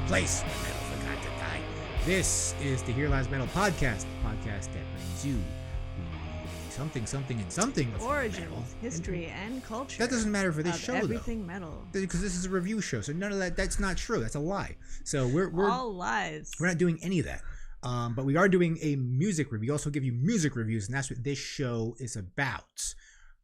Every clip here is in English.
place where metal forgot to die. This is the Here Lies Metal podcast, the podcast that brings you something of origins, metal. history, and culture. That doesn't matter for this show, everything though. metal. Because this is a review show, so none of that's not true. That's a lie. So we're all lies. We're not doing any of that. But we are doing a music review. We also give you music reviews, and that's what this show is about.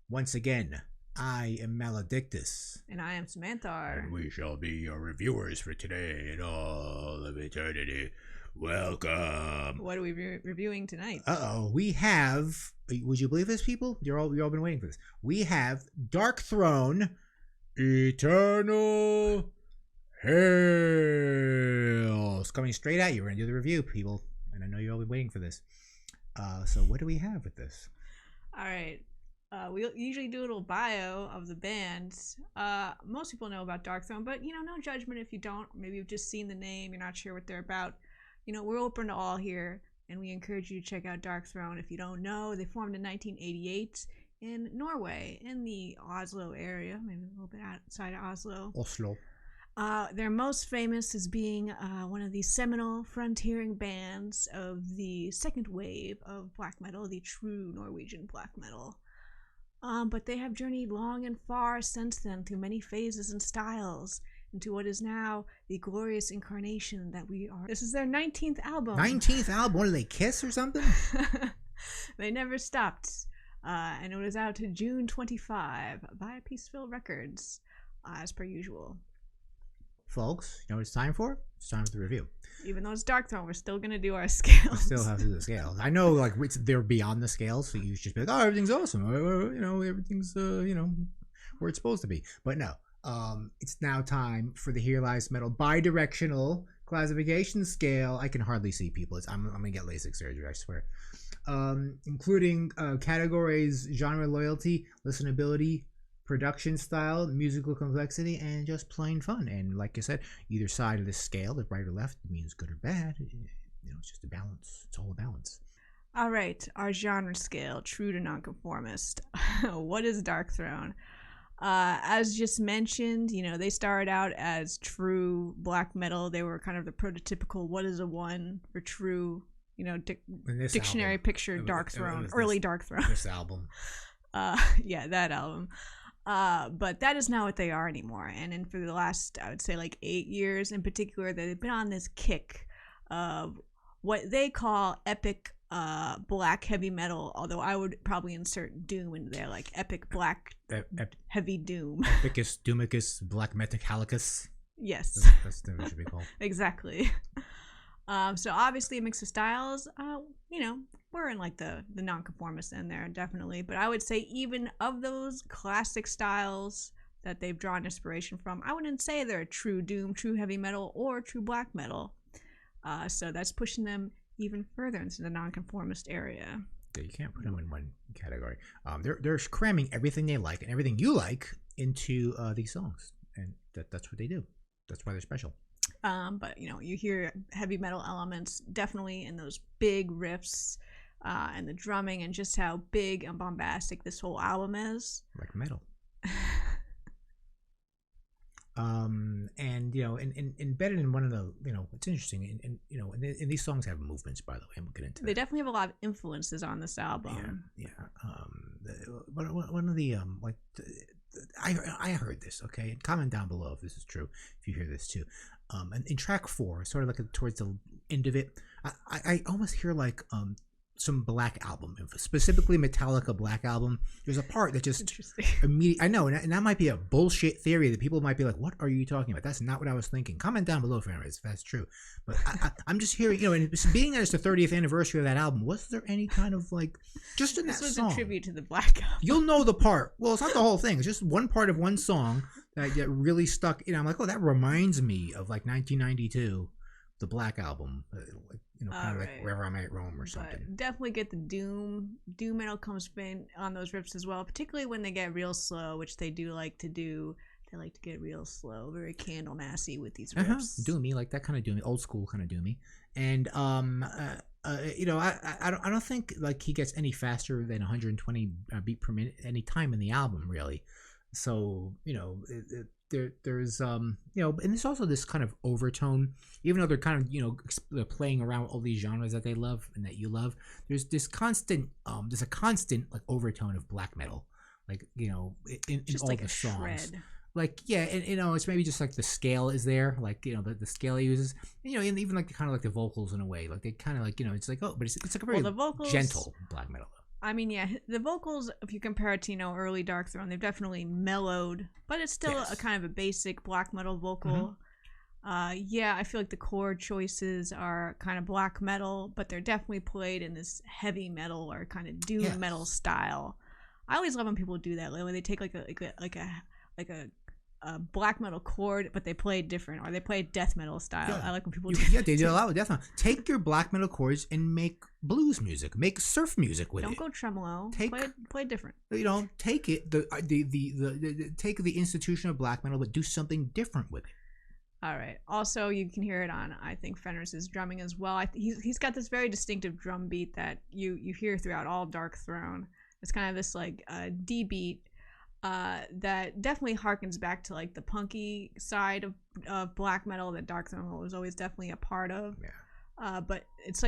Once again, I am Maledictus. And I am Samantha. And we shall be your reviewers for today and all of eternity. Welcome. What are we reviewing tonight? We have, would you believe this, people? You've all been waiting for this. We have Darkthrone, Eternal Hell. It's coming straight at you. We're going to do the review, people. And I know you've all been waiting for this. So what do we have with this? All right. We usually do a little bio of the band. Most people know about Darkthrone, but, no judgment if you don't. Maybe you've just seen the name. You're not sure what they're about. We're open to all here, and we encourage you to check out Darkthrone. If you don't know, they formed in 1988 in Norway, in the Oslo area, maybe a little bit outside of Oslo. They're most famous as being one of the seminal frontiering bands of the second wave of black metal, the true Norwegian black metal. But they have journeyed long and far since then through many phases and styles into what is now the glorious incarnation that we are. This is their 19th album. 19th album? What, did they kiss or something? They never stopped. And it was out to June 25 via Peaceville Records, as per usual. Folks, you know what it's time for? It's time for the review. Even though it's Darkthrone, we're still going to do our scales. We still have to do the scales. I know, they're beyond the scales, so you should just be like, oh, everything's awesome. Everything's, where it's supposed to be. But no, it's now time for the Here Lies Metal bi-directional classification scale. I can hardly see people. I'm going to get LASIK surgery, I swear. Including categories, genre loyalty, listenability, production style, musical complexity, and just plain fun. And like I said, either side of the scale, the right or left, means good or bad. It's just a balance. It's all a balance. All right, our genre scale, true to nonconformist. What is Darkthrone? As just mentioned, they started out as true black metal. They were kind of the prototypical what is a one for true, dictionary album, picture Darkthrone, early Darkthrone. This album. Yeah, that album. But that is not what they are anymore. And then for the last, I would say 8 years in particular, they've been on this kick of what they call epic black heavy metal, although I would probably insert doom into there, like epic black heavy doom. Epicus, Doomicus, Black Metallicus. Yes. That's what it should be called. Exactly. So obviously a mix of styles. We're in the nonconformist in there, definitely. But I would say even of those classic styles that they've drawn inspiration from, I wouldn't say they're true doom, true heavy metal, or true black metal. So that's pushing them even further into the nonconformist area. Yeah, you can't put them in one category. They're cramming everything they like and everything you like into these songs, and that's what they do. That's why they're special. But you hear heavy metal elements definitely in those big riffs, and the drumming, and just how big and bombastic this whole album is. Like metal. And embedded in one of the, it's interesting, and these songs have movements, by the way, and we'll get into that. They definitely have a lot of influences on this album. Yeah. One of the I heard this. Okay, comment down below if this is true. If you hear this too, and in track 4, sort of towards the end of it, I almost hear some Black Album info, specifically Metallica Black Album. There's a part that just immediately, I know, and that might be a bullshit theory that people might be like, what are you talking about? That's not what I was thinking. Comment down below if that's true. But I'm just hearing, and being that it's the 30th anniversary of that album, was there any kind of just in that song? This was a tribute to the Black Album. You'll know the part. Well, it's not the whole thing. It's just one part of one song that really stuck. I'm like, oh, that reminds me of 1992, the Black Album. Kind of like Wherever I Might Roam or something. But definitely get the doom metal comes in on those riffs as well, particularly when they get real slow, which they do like to do. They like to get real slow, very Candlemassy with these riffs. Doomy, like that kind of doomy, old school kind of doomy. And I don't think he gets any faster than 120 beat per minute any time in the album, really. So there's and there's also this kind of overtone, even though they're kind of they're playing around with all these genres that they love and that you love. There's this constant there's a constant like overtone of black metal, like in Just all like the a songs. shred. Like yeah, and it's maybe just like the scale is there, like the scale he uses, and even like the kind of like the vocals in a way, like they kind of like it's like but it's like a very Well, the vocals, gentle black metal. I mean, yeah, the vocals, if you compare it to, early Darkthrone, they've definitely mellowed, but it's still a Yes. kind of a basic black metal Mm-hmm. vocal. Yeah, I feel like the chord choices are kind of black metal, but they're definitely played in this heavy metal or kind of doom metal Yes. style. I always love when people do that. Like when they take like a black metal chord, but they play it different, or they play it death metal style. Yeah. I like when people do Yeah, that they do a too. lot with death metal. Take your black metal chords and make blues music, make surf music with Don't it. go tremolo. Take Play it different. take it take the institution of black metal, but do something different with it. All right. Also, you can hear it on, I think, Fenris's drumming as well. He's got this very distinctive drum beat that you hear throughout all Darkthrone. It's kind of this like D beat that definitely harkens back to like the punky side of black metal that Darkthrone was always definitely a part of. Yeah. But it's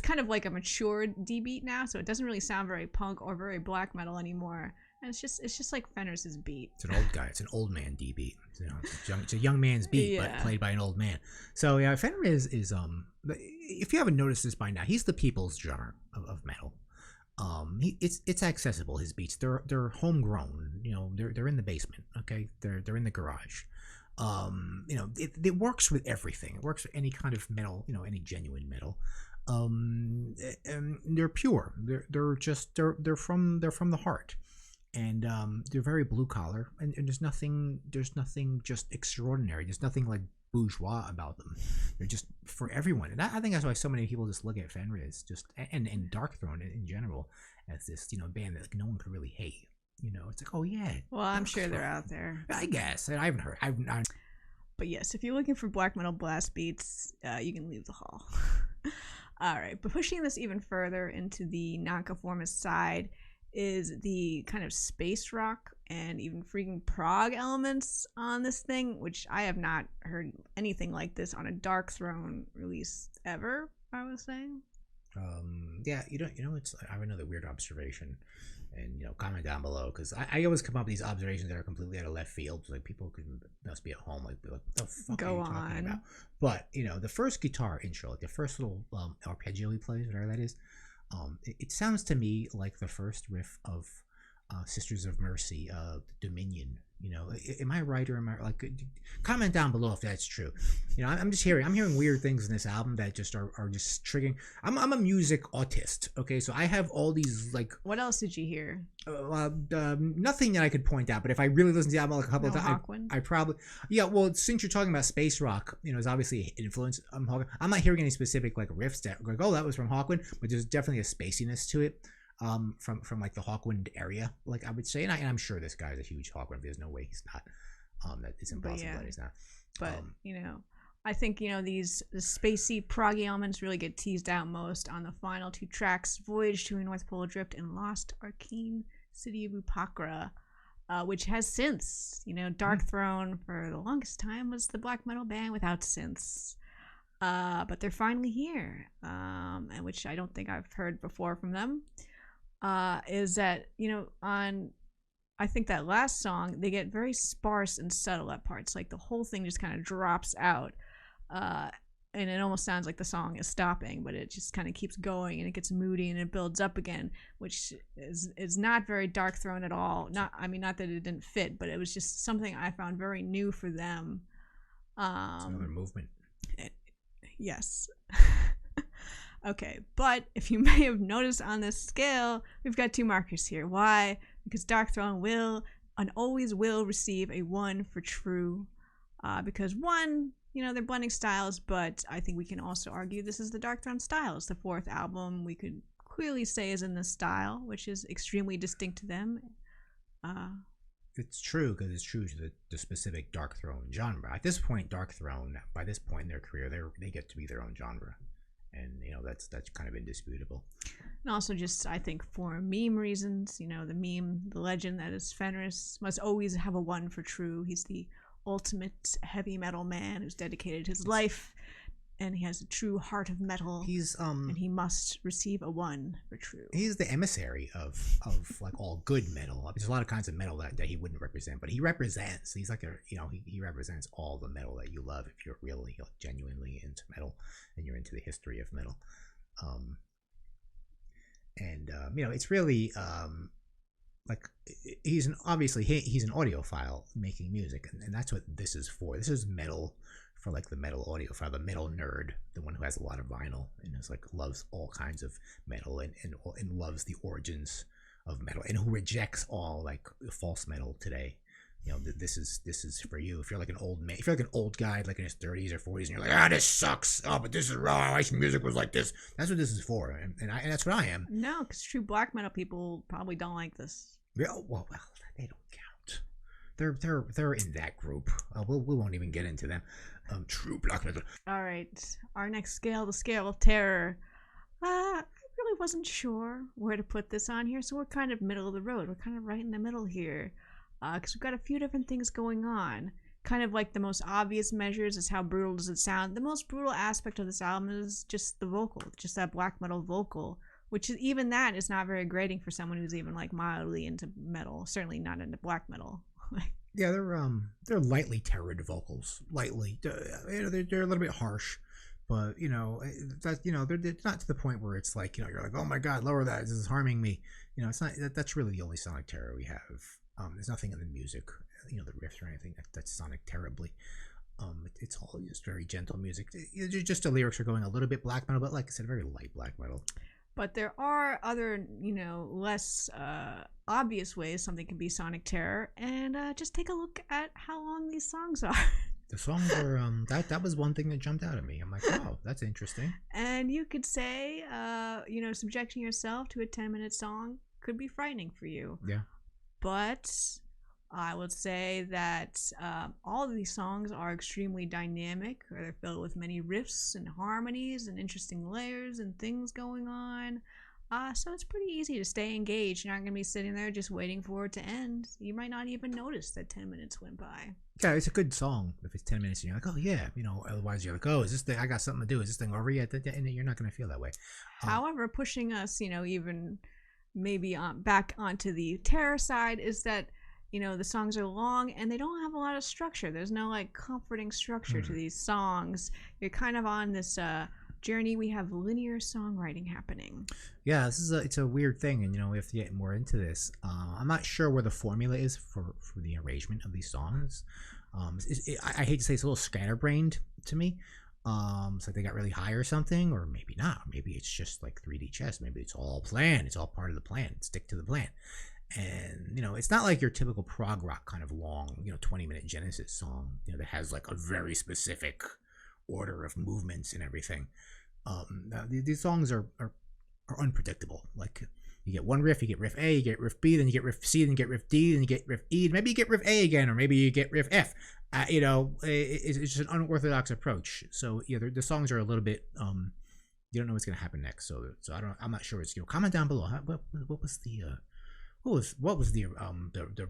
kind of like a matured D beat now, so it doesn't really sound very punk or very black metal anymore. And it's just like Fenris's beat. It's an old guy. It's an old man D beat. It's a young man's beat, but played by an old man. So yeah, Fenriz is if you haven't noticed this by now, he's the people's drummer of metal. It's accessible. His beats, they're homegrown. They're in the basement. Okay, they're in the garage. It works with everything. It works with any kind of metal. Any genuine metal. And they're pure. They're from the heart. And they're very blue collar, and there's nothing just extraordinary. There's nothing like bourgeois about them. They're just for everyone, and I think that's why so many people just look at Fenriz and Darkthrone in general as this band that like no one could really hate. It's like, oh yeah. Well, I'm sure they're out there. I guess I haven't heard. But yes, if you're looking for black metal blast beats, you can leave the hall. All right, but pushing this even further into the nonconformist side is the kind of space rock and even freaking prog elements on this thing, which I have not heard anything like this on a Darkthrone release ever, I was saying. Yeah, it's I have another weird observation, and comment down below, because I always come up with these observations that are completely out of left field. Like people must be at home, like, what the fuck are you talking about? But the first guitar intro, like the first little arpeggio he plays, whatever that is, it sounds to me like the first riff of Sisters of Mercy, Dominion. Am I right, or am I like? Comment down below if that's true. I'm hearing weird things in this album that just are just triggering. I'm a music autist. Okay, so I have all these like. What else did you hear? Nothing that I could point out. But if I really listen to the album like a couple of times, I probably Well, since you're talking about space rock, it's obviously an influence. I'm not hearing any specific like riffs that like, oh, that was from Hawkwind, but there's definitely a spaciness to it. From like the Hawkwind area, like I would say, and I'm sure this guy is a huge Hawkwind. There's no way he's not. That it's impossible that he's not. But I think these spacey proggy elements really get teased out most on the final two tracks, Voyage to a North Pole Adrift and Lost Arcane City of Upakra, which has synths. Darkthrone for the longest time was the black metal band without synths. But they're finally here, and which I don't think I've heard before from them. Is that on I think that last song they get very sparse and subtle at parts, like the whole thing just kind of drops out, and it almost sounds like the song is stopping, but it just kind of keeps going and it gets moody and it builds up again, which is not very Darkthrone at all. Not that it didn't fit, but it was just something I found very new for them. It's another movement. Yes. Okay, but if you may have noticed on this scale, we've got two markers here. Why? Because Darkthrone will and always will receive a 1 for true. Because 1, they're blending styles, but I think we can also argue this is the Darkthrone style. It's the 4th album we could clearly say is in this style, which is extremely distinct to them. It's true, because it's true to the specific Darkthrone genre. At this point, Darkthrone, by this point in their career, they get to be their own genre. and that's kind of indisputable. And also, just I think for meme reasons, the legend that is Fenriz must always have a one for true. He's the ultimate heavy metal man who's dedicated his life, and he has a true heart of metal. And he must receive a one for true. He's the emissary of like all good metal. There's a lot of kinds of metal that he wouldn't represent, but he represents. He's like he represents all the metal that you love if you're really genuinely into metal and you're into the history of metal. It's really like he's an audiophile making music, and that's what this is for. This is metal for like the metal audiophile, the metal nerd, the one who has a lot of vinyl and is like loves all kinds of metal and loves the origins of metal, and who rejects all like false metal today. This is for you. If you're like an old man, if you're like an old guy like in his 30s or 40s, and you're like, this sucks. Oh, but this is raw. I wish music was like this. That's what this is for, and that's what I am. No, because true black metal people probably don't like this. Well, they don't count. They're in that group. We won't even get into them. True black metal. All right, our next scale, the scale of terror. I really wasn't sure where to put this on here, so we're kind of middle of the road. We're kind of right in the middle here. Because we've got a few different things going on. Kind of like the most obvious measures is how brutal does it sound. The most brutal aspect of this album is just the vocal, just that black metal vocal, which is, even that is not very grating for someone who's even like mildly into metal. Certainly not into black metal. Yeah, they're lightly terrored vocals. Lightly, they're a little bit harsh, but they're not to the point where it's like you're like, oh my god, lower that, this is harming me. It's not. That's really the only sonic terror we have. There's nothing in the music, the riffs or anything that's sonic terribly. It's all just very gentle music. Just the lyrics are going a little bit black metal, but like I said, very light black metal. But there are other, less obvious ways something can be sonic terror, and just take a look at how long these songs are. The songs are that was one thing that jumped out at me. I'm like, oh, that's interesting. And you could say, subjecting yourself to a 10-minute song could be frightening for you. Yeah. But I would say that all of these songs are extremely dynamic, or they're filled with many riffs and harmonies and interesting layers and things going on. So it's pretty easy to stay engaged. You're not going to be sitting there just waiting for it to end. You might not even notice that 10 minutes went by. Yeah, it's a good song if it's 10 minutes and you're like, oh yeah, otherwise you're like, oh, is this thing, I got something to do. Is this thing over yet? And you're not going to feel that way. However, pushing us, even maybe back onto the terror side is that the songs are long and they don't have a lot of structure. There's no like comforting structure to these songs. You're kind of on this journey. We have linear songwriting happening. Yeah, it's a weird thing, and we have to get more into this. I'm not sure where the formula is for the arrangement of these songs. I hate to say it's a little scatterbrained to me. It's like they got really high or something, or maybe not. Maybe it's just like 3D chess. Maybe it's all planned. It's all part of the plan. Stick to the plan. And it's not like your typical prog rock kind of long 20-minute Genesis song that has like a very specific order of movements and everything. These songs are unpredictable. Like you get one riff, you get riff A, you get riff B, then you get riff C, then you get riff D, then you get riff E, maybe you get riff A again, or maybe you get riff F. It's just an unorthodox approach. So yeah, the songs are a little bit you don't know what's gonna happen next. So I'm not sure. It's comment down below. What was the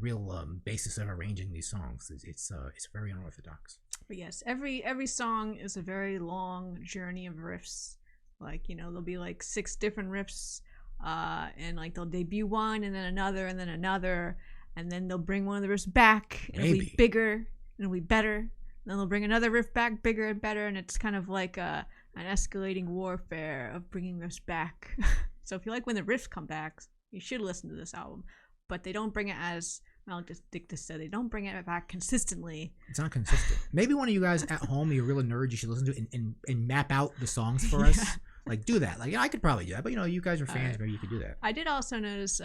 real basis of arranging these songs? It's very unorthodox. But yes, every song is a very long journey of riffs. Like there'll be like 6 different riffs, and like they'll debut one and then another and then another, and then they'll bring one of the riffs back and it'll be bigger and it'll be better. And then they'll bring another riff back, bigger and better, and it's kind of like an escalating warfare of bringing riffs back. So if you like when the riffs come back, you should listen to this album. But they don't bring it as Dictus said, they don't bring it back consistently. It's not consistent. Maybe one of you guys at home, you're real nerd, you should listen to it and map out the songs for us. Like do that. Like I could probably do that, but you guys are fans, maybe you could do that. I did also notice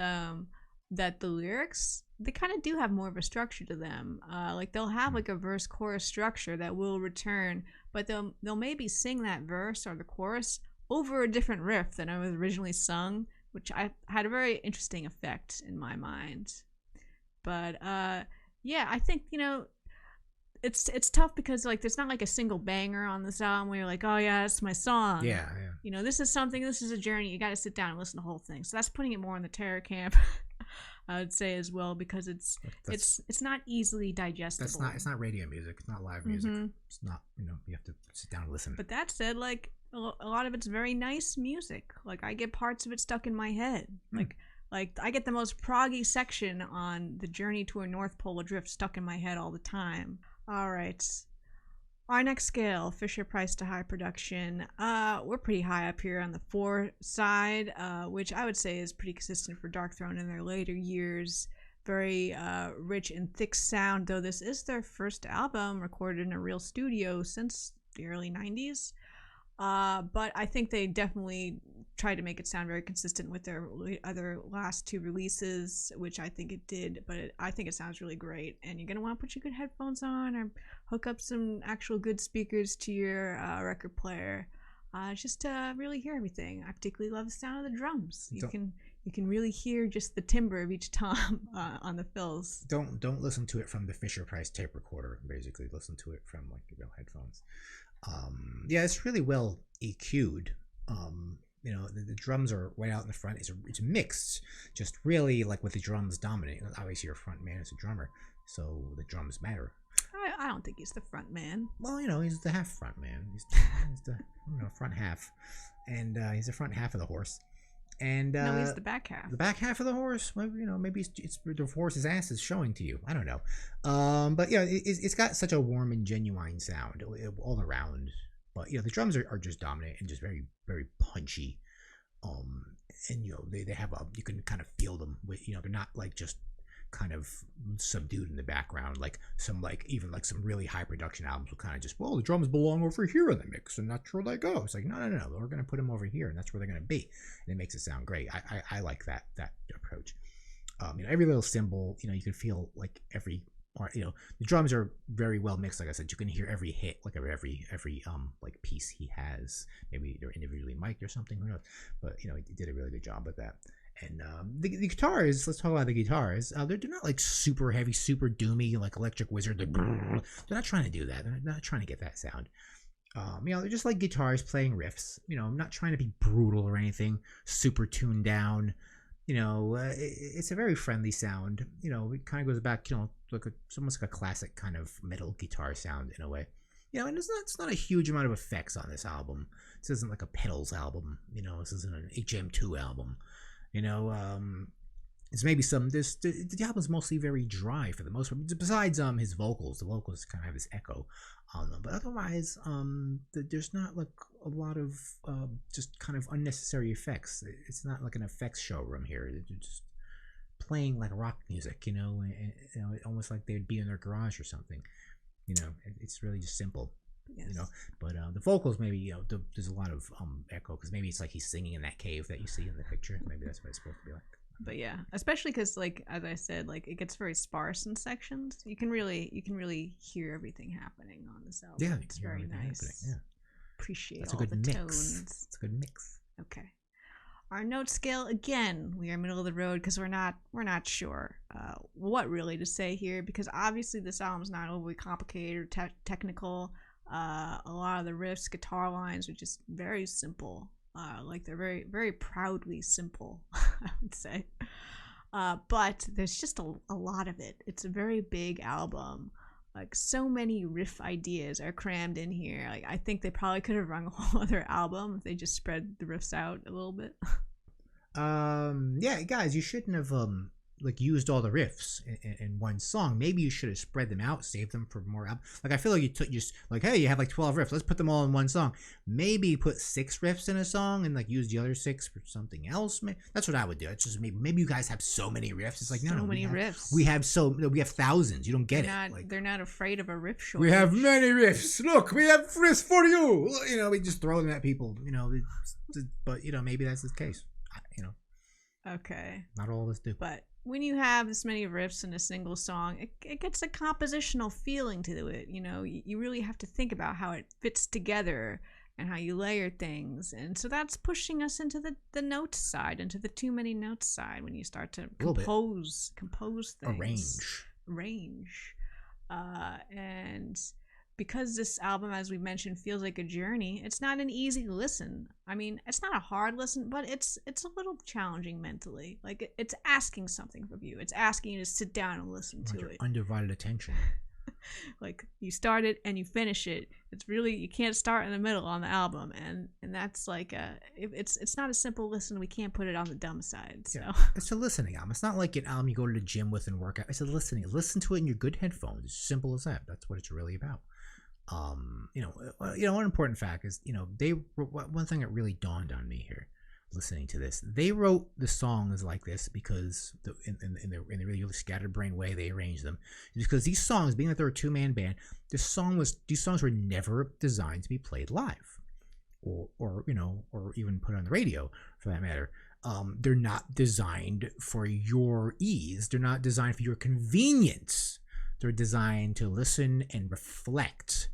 that the lyrics, they kind of do have more of a structure to them. Like they'll have like a verse chorus structure that will return, but they'll maybe sing that verse or the chorus over a different riff than it was originally sung, which I had a very interesting effect in my mind. But yeah, I think it's tough because like there's not like a single banger on this album where you're like, oh yeah, that's my song. Yeah, yeah. You know, this is a journey. You got to sit down and listen to the whole thing. So that's putting it more in the terror camp, I would say as well, because it's not easily digestible. It's not radio music. It's not live music. It's not, you have to sit down and listen. But that said, like a lot of it's very nice music. Like I get parts of it stuck in my head. Like I get the most proggy section on the Journey to a North Pole Adrift stuck in my head all the time. All right. Our next scale, Fisher-Price to high production. We're pretty high up here on the 4 side, which I would say is pretty consistent for Darkthrone in their later years. Very rich and thick sound, though this is their first album recorded in a real studio since the early 90s. But I think they definitely tried to make it sound very consistent with their other last 2 releases, which I think it did, but I think it sounds really great. And you're going to want to put your good headphones on or hook up some actual good speakers to your record player just to really hear everything. I particularly love the sound of the drums. You can really hear just the timbre of each tom on the fills. Don't listen to it from the Fisher-Price tape recorder, basically. Listen to it from like your real headphones. Yeah, it's really well EQ'd. The drums are way out in the front. It's mixed, just really like with the drums dominating. Obviously, your front man is a drummer, so the drums matter. I don't think he's the front man. Well, he's the half front man. He's the front half, and he's the front half of the horse. And no, he's the back half. The back half of the horse. Well, maybe it's the horse's ass is showing to you. I don't know. But yeah, it's got such a warm and genuine sound all around. But the drums are just dominant and just very, very punchy. And they have you can kind of feel them. They're not like just kind of subdued in the background like some really high production albums will kind of just, well, the drums belong over here in the mix and that's where they go. It's like no, we're going to put them over here and that's where they're going to be, and it makes it sound great. I like that approach. Every little cymbal, you can feel like every part. The drums are very well mixed. Like I said, you can hear every hit, like every like piece he has. Maybe they're individually mic'd or something, who knows, but he did a really good job with that. And the guitars, let's talk about the guitars. They're not like super heavy, super doomy, like Electric Wizard. They're not trying to do that. They're not trying to get that sound. They're just like guitars playing riffs. I'm not trying to be brutal or anything, super tuned down. It's a very friendly sound. It kind of goes back, it's almost like a classic kind of metal guitar sound in a way. And it's not a huge amount of effects on this album. This isn't like a pedals album. This isn't an HM2 album. It's maybe the album's mostly very dry for the most part. Besides his vocals, the vocals kind of have this echo on them, but otherwise there's not like a lot of just kind of unnecessary effects. It's not like an effects showroom here. They're just playing like rock music, almost like they'd be in their garage or something. It's really just simple. Yes. But the vocals, maybe there's a lot of echo because maybe it's like he's singing in that cave that you see in the picture. Maybe that's what it's supposed to be like. But yeah, especially because like as I said, like it gets very sparse in sections. You can really hear everything happening on this album. Yeah, it's very nice. Yeah, appreciate that's all a good the mix. tones. It's a good mix. Okay. Our note scale, again, we are middle of the road because we're not sure what really to say here, because obviously this album's not overly complicated or technical. A lot of the riffs, guitar lines are just very simple. Like they're very, very proudly simple, I would say. But there's just a lot of it. It's a very big album. Like so many riff ideas are crammed in here. Like I think they probably could have run a whole other album if they just spread the riffs out a little bit. Yeah, guys, you shouldn't have like used all the riffs in one song. Maybe you should have spread them out, saved them for more album. Like I feel like you took just like, hey, you have like 12 riffs, let's put them all in one song. Maybe put 6 riffs in a song and like use the other 6 for something else. That's what I would do. It's just maybe you guys have so many riffs. It's like so many riffs. We have thousands. You don't get it. They're not afraid of a riff shortage. We have many riffs. Look, we have riffs for you. We just throw them at people. But maybe that's the case. Okay. Not all of us do. But when you have this many riffs in a single song, it gets a compositional feeling to it. You really have to think about how it fits together and how you layer things. And so that's pushing us into the notes side, into the too many notes side when you start to compose things. Arrange. And because this album, as we mentioned, feels like a journey, it's not an easy listen. I mean, it's not a hard listen, but it's a little challenging mentally. Like it's asking something from you. It's asking you to sit down and listen to it. Undivided attention. Like you start it and you finish it. It's really, you can't start in the middle on the album, and that's like it's not a simple listen. We can't put it on the dumb side. So yeah. It's a listening album. It's not like an album you go to the gym with and work out. It's a listening. Listen to it in your good headphones. It's simple as that. That's what it's really about. One important fact is, one thing that really dawned on me here, listening to this, they wrote the songs like this because in the really scatterbrained way they arranged them, because these songs, being that they're a two-man band, these songs were never designed to be played live, or even put on the radio for that matter. They're not designed for your ease. They're not designed for your convenience. They're designed to listen and reflect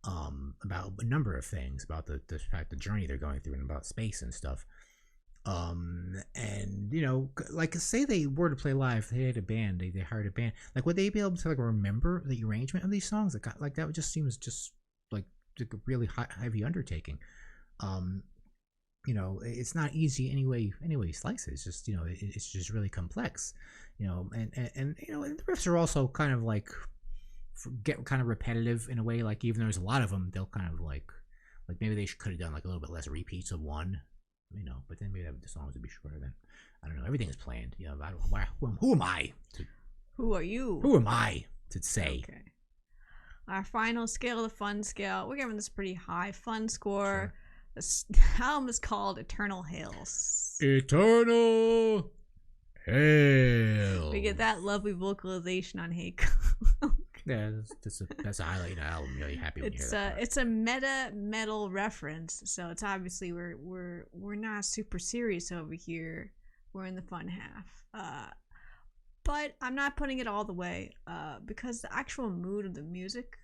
about a number of things, about the journey they're going through, and about space and stuff. Like say they were to play live, they had a band, they hired a band, like would they be able to like remember the arrangement of these songs? Like that just seems just like a really heavy undertaking. It's not easy anyway you slice it. It's just it's just really complex, and the riffs are also kind of like get kind of repetitive in a way. Like even though there's a lot of them, they'll kind of like maybe they could have done like a little bit less repeats of one, but then maybe the songs would be shorter. Then I don't know. Everything is planned. I don't know. Who am I? Who are you? Who am I to say? Okay. Our final scale, the fun scale. We're giving this pretty high fun score. Sure. This album is called Eternal Hails. Eternal Hails. We get that lovely vocalization on Hey. Yeah, that's a highlight in the album. Really happy when you hear that. It's a meta metal reference, so it's obviously we're not super serious over here. We're in the fun half, but I'm not putting it all the way, because the actual mood of the music,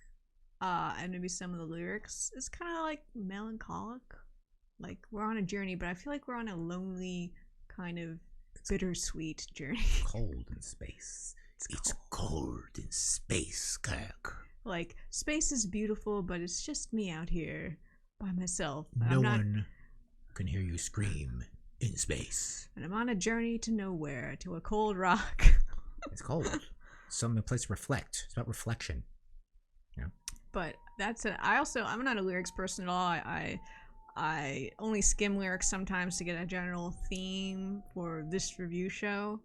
and maybe some of the lyrics is kind of like melancholic. Like we're on a journey, but I feel like we're on a lonely, kind of bittersweet journey. Cold in space. It's cold in space, Kirk. Like, space is beautiful, but it's just me out here by myself. No one can hear you scream in space. And I'm on a journey to nowhere, to a cold rock. It's cold. Some place to reflect. It's about reflection. Yeah. But that's it. I'm not a lyrics person at all. I only skim lyrics sometimes to get a general theme for this review show.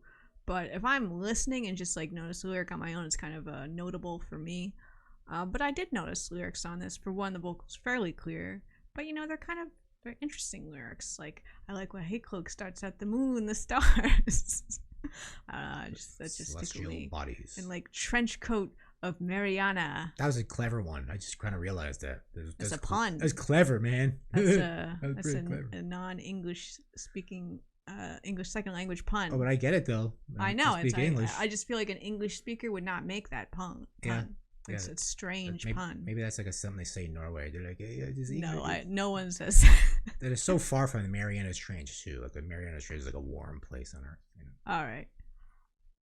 But if I'm listening and just like notice a lyric on my own, it's kind of notable for me. But I did notice lyrics on this. For one, the vocals fairly clear, but they're interesting lyrics. Like I like when Hey Cloak starts at the moon, the stars. That's just celestial bodies and like trench coat of Mariana. That was a clever one. I just kind of realized that. That's a pun. That's clever, man. That's a non-English speaking. English second language pun. Oh, but I get it though. I know. I just feel like an English speaker would not make that pun. Yeah. It's a strange pun. Maybe that's like something they say in Norway. They're like, no one says that. That is so far from the Marianas Trench too. Like the Marianas Trench is like a warm place on Earth. All right.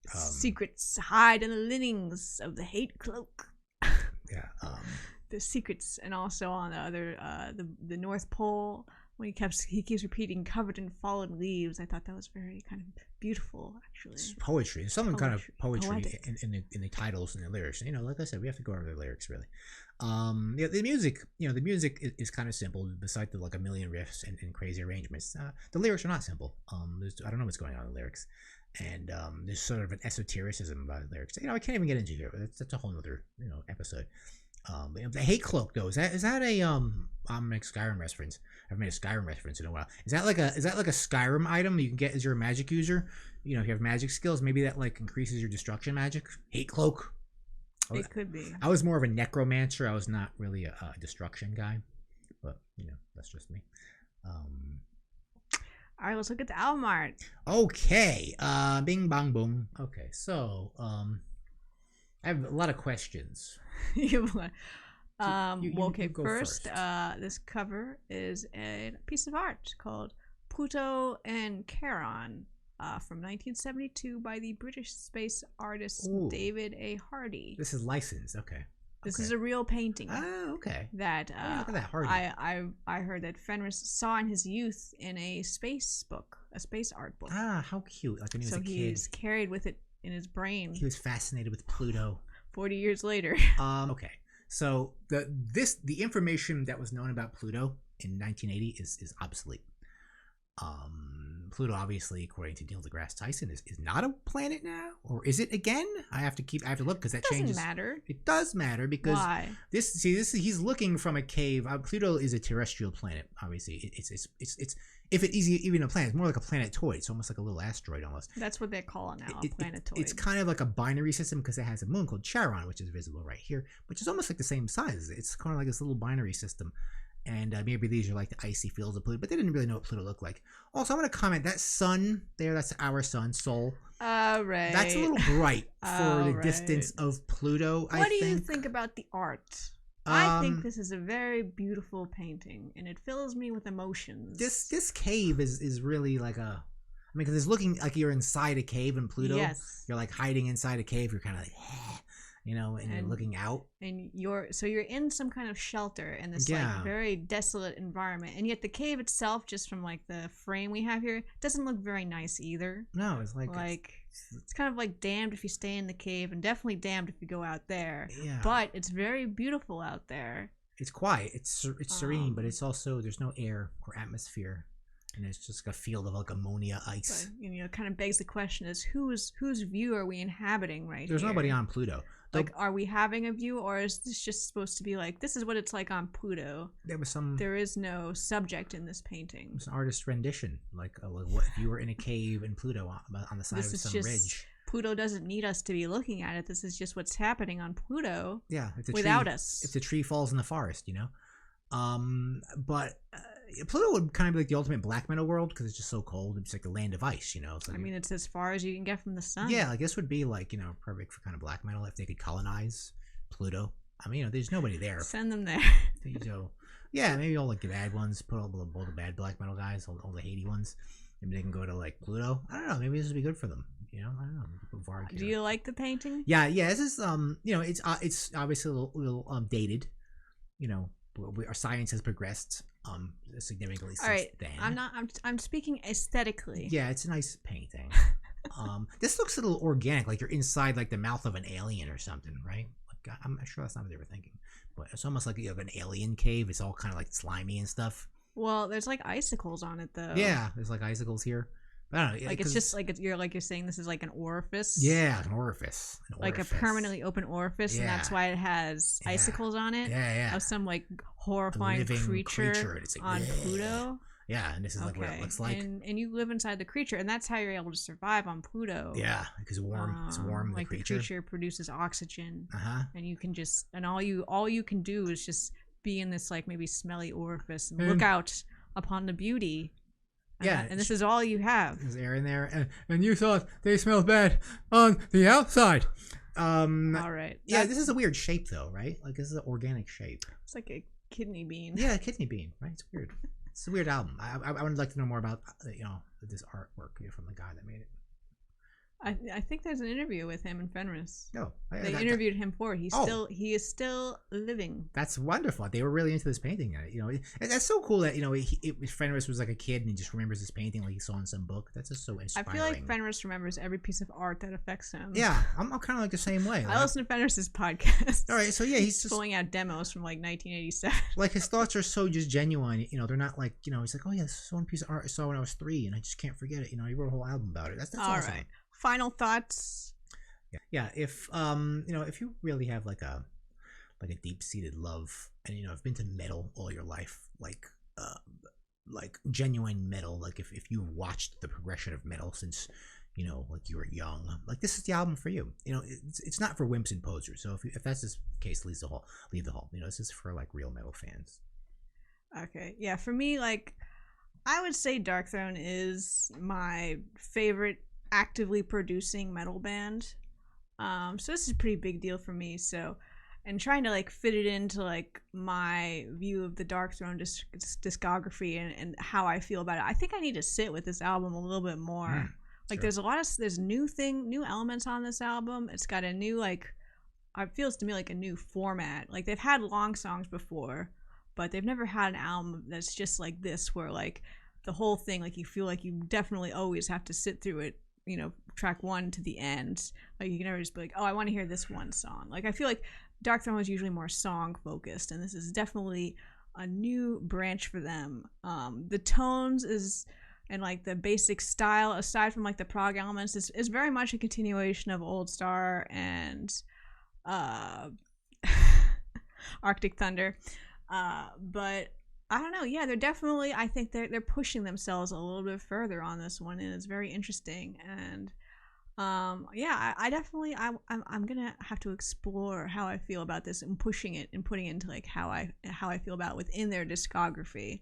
Secrets hide in the linings of the hate cloak. Yeah. The secrets, and also on the other, the North Pole. When he keeps repeating "covered in fallen leaves," I thought that was very kind of beautiful, actually. It's poetry. There's something kind of poetry in the titles and the lyrics. And, like I said, we have to go over the lyrics really. The music, the music is kind of simple. Besides the like a million riffs and crazy arrangements, the lyrics are not simple. I don't know what's going on in the lyrics, and there's sort of an esotericism about the lyrics. I can't even get into here. That's a whole other episode. The hate cloak though, is that a I'm making Skyrim reference. I've made a Skyrim reference in a while. Is that like a Skyrim item you can get as you're a magic user? If you have magic skills, maybe that like increases your destruction magic. Hate cloak. It could be. I was more of a necromancer. I was not really a destruction guy, but that's just me. All right, let's look at the album art. Okay. Bing bang boom. Okay, so I have a lot of questions. First, this cover is a piece of art called Pluto and Charon. from 1972 by the British space artist Ooh. David A. Hardy. This is licensed. Okay. This is a real painting. Oh, okay. That look at that Hardy. I heard that Fenriz saw in his youth in a space book, a space art book. Ah, how cute! Like when he was a kid. So he's carried with it in his brain. He was fascinated with Pluto. 40 years later. Okay. So the information that was known about Pluto in 1980 is obsolete. Pluto, obviously, according to Neil deGrasse Tyson, is not a planet now, or is it again? I have to look because that changes. It doesn't matter. It does matter because why? He's looking from a cave. Pluto is a terrestrial planet. Obviously, it's if it is even a planet, it's more like a planetoid. It's almost like a little asteroid almost. That's what they call it now, a planetoid. It's kind of like a binary system because it has a moon called Charon, which is visible right here, which is almost like the same size. It's kind of like this little binary system. And maybe these are like the icy fields of Pluto, but they didn't really know what Pluto looked like. Also, I want to comment, that sun there, that's our sun, Sol. Right. That's a little bright for the distance of Pluto, What do you think about the art? I think this is a very beautiful painting, and it fills me with emotions. This cave is really like a... I mean, because it's looking like you're inside a cave in Pluto. Yes. You're like hiding inside a cave. You're kind of like... you know, and you're looking out, and you're in some kind of shelter in this like very desolate environment, and yet the cave itself, just from like the frame we have here, doesn't look very nice either. No, it's like it's kind of like damned if you stay in the cave, and definitely damned if you go out there. Yeah, but it's very beautiful out there. It's quiet, it's serene, but it's also, there's no air or atmosphere. And it's just a field of like ammonia ice. But, you know, it kind of begs the question: is whose view are we inhabiting right There's here? Nobody on Pluto. Like, are we having a view, or is this just supposed to be like, this is what it's like on Pluto? There is no subject in this painting. It's an artist's rendition, like what if you were in a cave in Pluto on the side of some ridge. Pluto doesn't need us to be looking at it. This is just what's happening on Pluto. Yeah, without us. If the tree falls in the forest, you know. But Pluto would kind of be like the ultimate black metal world because it's just so cold. It's like the land of ice, you know. It's like, I mean, it's as far as you can get from the sun. Yeah, like this would be like, you know, perfect for kind of black metal if they could colonize Pluto. I mean, you know, there's nobody there. Send them there. So, yeah, maybe all like the bad ones, put all the bad black metal guys, all the Haiti ones. Maybe they can go to like Pluto. I don't know. Maybe this would be good for them. You know, I don't know. Do you like the painting? Yeah. This is you know, it's obviously a little dated. You know, our science has progressed significantly since then. I'm speaking aesthetically. Yeah, it's a nice painting. This looks a little organic, like you're inside like the mouth of an alien or something, right? Like, I'm sure that's not what they were thinking, but it's almost like you have an alien cave. It's all kind of like slimy and stuff. Well, there's like icicles on it though. Yeah, there's like icicles here. But I don't know. Like it's just like you're saying this is like an orifice. Yeah, an orifice. Like a permanently open orifice, and that's why it has icicles on it. Yeah. Of some like horrifying creature like, on Pluto. Yeah, and this is like what it looks like. And you live inside the creature, and that's how you're able to survive on Pluto. Yeah, because it's warm. Like the creature produces oxygen, and you can just all you can do is just be in this like maybe smelly orifice and look out upon the beauty. Yeah, and this is all you have. There's air in there, and you thought they smelled bad on the outside. All right. Yeah, this is a weird shape though, right? Like this is an organic shape. It's like a kidney bean. Yeah, a kidney bean, right? It's weird. It's a weird album. I would like to know more about this artwork from the guy that made it. I think there's an interview with him and Fenriz. No, they interviewed him for it. He is still living. That's wonderful. They were really into this painting. You know, that's so cool that Fenriz was like a kid and he just remembers this painting like he saw in some book. That's just so inspiring. I feel like Fenriz remembers every piece of art that affects him. Yeah, I'm kind of like the same way. I listen to Fenriz's podcast. All right, so yeah, he's just pulling out demos from like 1987. Like his thoughts are so just genuine. You know, they're not like he's like, oh yeah, this is one piece of art I saw when I was 3 and I just can't forget it. You know, he wrote a whole album about it. That's all awesome. Right. Final thoughts. Yeah. If if you really have like a deep-seated love, and have been to metal all your life, like genuine metal, like if you've watched the progression of metal since like you were young, like this is the album for you. It's not for wimps and posers. So if that's the case, leave the hall. This is for like real metal fans. Okay. Yeah. For me, like I would say Darkthrone is my favorite actively producing metal band. So this is a pretty big deal for me. So, and trying to like fit it into like my view of the Darkthrone discography and how I feel about it, I think I need to sit with this album a little bit more. Like Sure. there's new elements on this album. It's got a new like, it feels to me like a new format. Like they've had long songs before, but they've never had an album that's just like this, where like the whole thing, like you feel like you definitely always have to sit through it, you know, track one to the end. Like you can never just be like, oh, I want to hear this one song. Like I feel like Darkthrone was usually more song focused, and this is definitely a new branch for them. The tones is and like the basic style, aside from like the prog elements, is very much a continuation of Old Star and uh Arctic Thunder. But I don't know. Yeah, they're definitely. I think they're pushing themselves a little bit further on this one, and it's very interesting. And yeah, I definitely. I'm gonna have to explore how I feel about this and pushing it and putting it into like how I feel about it within their discography.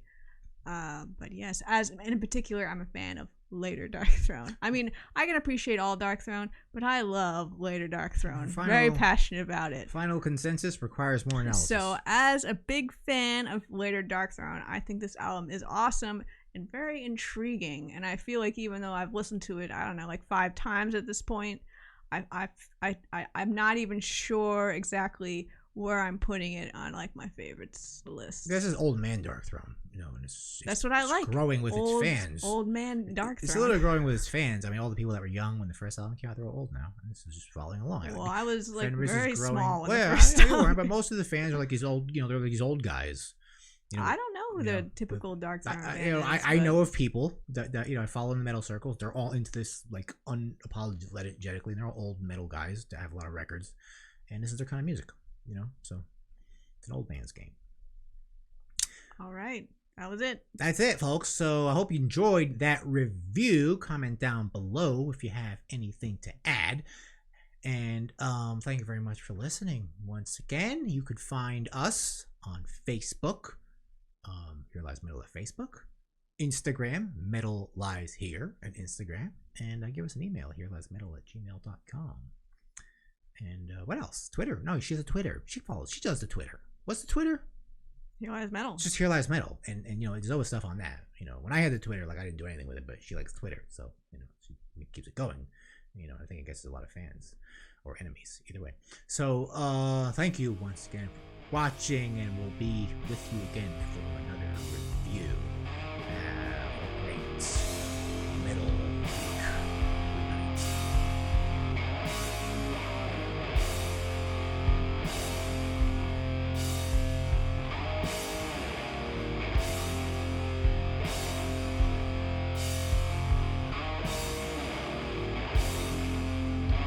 But yes, as in particular, I'm a fan of later Darkthrone. I mean, I can appreciate all Darkthrone, but I love later Darkthrone. Very passionate about it. Final consensus requires more analysis. So, as a big fan of later Darkthrone, I think this album is awesome and very intriguing. And I feel like even though I've listened to it, I don't know, like 5 times at this point, I'm not even sure exactly where I'm putting it on like my favorites list. This is old man Darkthrone, you know, and that's what I like. Growing with its fans. Old man Darkthrone. It's literally growing with its fans. I mean, all the people that were young when the first album came out, they're all old now, and this is just following along. Well, I was like Fenriz very small when well, the first album. You weren't, but most of the fans are like these old, you know, they're like these old guys. You know, I don't know who the typical Darkthrone band you know, is. I know of people that you know I follow in the metal circles. They're all into this like unapologetically, and they're all old metal guys that have a lot of records, and this is their kind of music, you know. So it's an old man's game. All right, that was it. That's it, folks. So I hope you enjoyed that review. Comment down below if you have anything to add. And thank you very much for listening. Once again, you could find us on Facebook. Here Lies Metal at Facebook, Instagram, Metal Lies Here at Instagram, and give us an email, hereliesmetal@gmail.com. And what else? Twitter. No, she has a Twitter. She does the Twitter. What's the Twitter? Here Lies Metal. It's just Here Lies Metal. And you know, there's always stuff on that. You know, when I had the Twitter, like I didn't do anything with it, but she likes Twitter. So, you know, she keeps it going. You know, I think it gets a lot of fans or enemies, either way. So, thank you once again for watching, and we'll be with you again for another review.